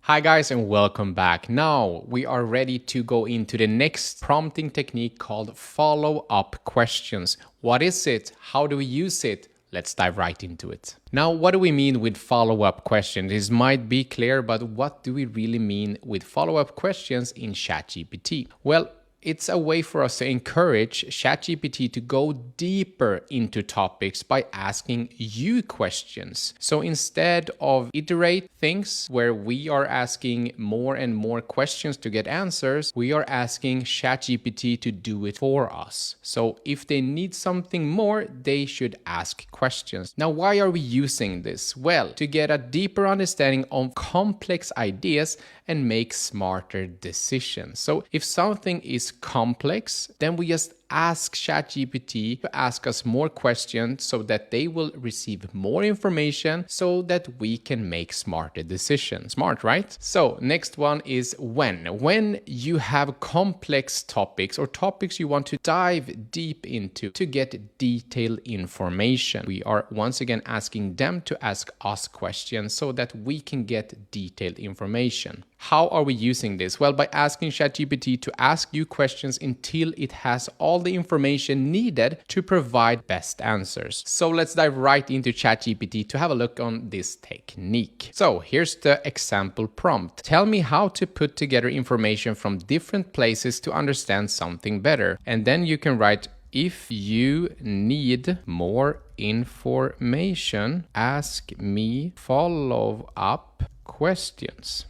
Hi guys and welcome back. Now we are ready to go into the next prompting technique called follow-up questions. What is it? How do we use it? Let's dive right into it. Now, what do we mean with follow-up questions? This might be clear, but what do we really mean with follow-up questions in ChatGPT? Well, it's a way for us to encourage ChatGPT to go deeper into topics by asking you questions. So instead of iterate things where we are asking more and more questions to get answers, we are asking ChatGPT to do it for us. So if they need something more, they should ask questions. Now, why are we using this? Well, to get a deeper understanding of complex ideas and make smarter decisions. So if something is complex, then we just ask ChatGPT to ask us more questions so that they will receive more information so that we can make smarter decisions. Smart, right? So next one is when. When you have complex topics or topics you want to dive deep into to get detailed information, we are once again asking them to ask us questions so that we can get detailed information. How are we using this? Well, by asking ChatGPT to ask you questions until it has all the information needed to provide best answers. So let's dive right into ChatGPT to have a look on this technique. So here's the example prompt. Tell me how to put together information from different places to understand something better. And then you can write, if you need more information, ask me follow-up questions.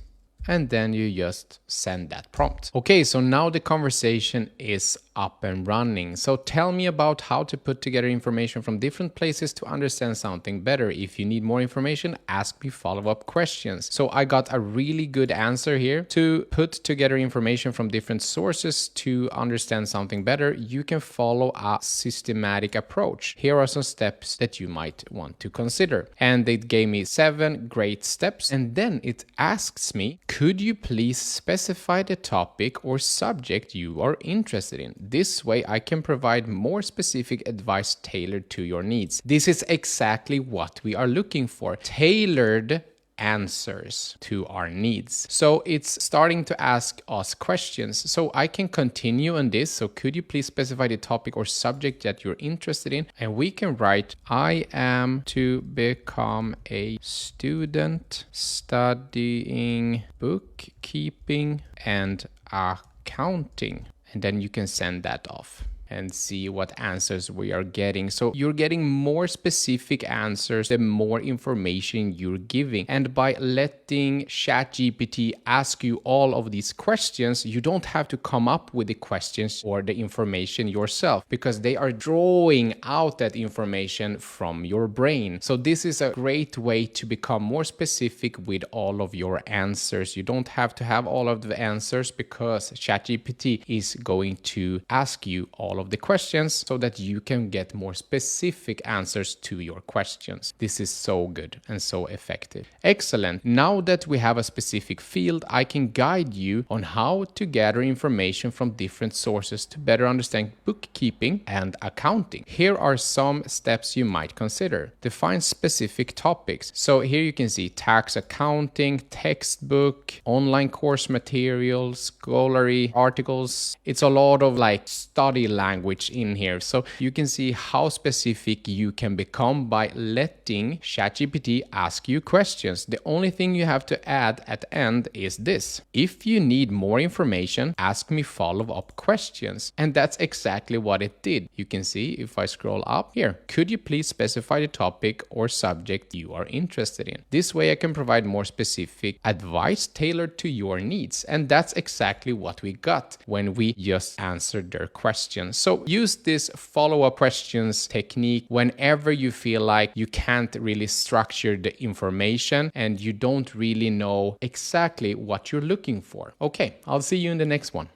And then you just send that prompt. Okay, so now the conversation is up and running. So tell me about how to put together information from different places to understand something better. If you need more information, ask me follow-up questions. So I got a really good answer here. To put together information from different sources to understand something better, you can follow a systematic approach. Here are some steps that you might want to consider. And it gave me 7 great steps. And then it asks me, could you please specify the topic or subject you are interested in? This way I can provide more specific advice tailored to your needs. This is exactly what we are looking for. Tailored answers to our needs. So it's starting to ask us questions. So I can continue on this. So could you please specify the topic or subject that you're interested in? And we can write, I am to become a student studying bookkeeping and accounting. And then you can send that off and see what answers we are getting. So you're getting more specific answers the more information you're giving. And by letting ChatGPT ask you all of these questions, you don't have to come up with the questions or the information yourself because they are drawing out that information from your brain. So this is a great way to become more specific with all of your answers. You don't have to have all of the answers because ChatGPT is going to ask you all of the questions so that you can get more specific answers to your questions. This is so good and so effective. Excellent. Now that we have a specific field, I can guide you on how to gather information from different sources to better understand bookkeeping and accounting. Here are some steps you might consider. Define specific topics. So here you can see tax, accounting, textbook, online course materials, scholarly articles. It's a lot of like study language in here. So you can see how specific you can become by letting ChatGPT ask you questions. The only thing you have to add at the end is this. If you need more information, ask me follow-up questions. And that's exactly what it did. You can see if I scroll up here, could you please specify the topic or subject you are interested in? This way I can provide more specific advice tailored to your needs. And that's exactly what we got when we just answered their questions. So use this follow-up questions technique whenever you feel like you can't really structure the information and you don't really know exactly what you're looking for. Okay, I'll see you in the next one.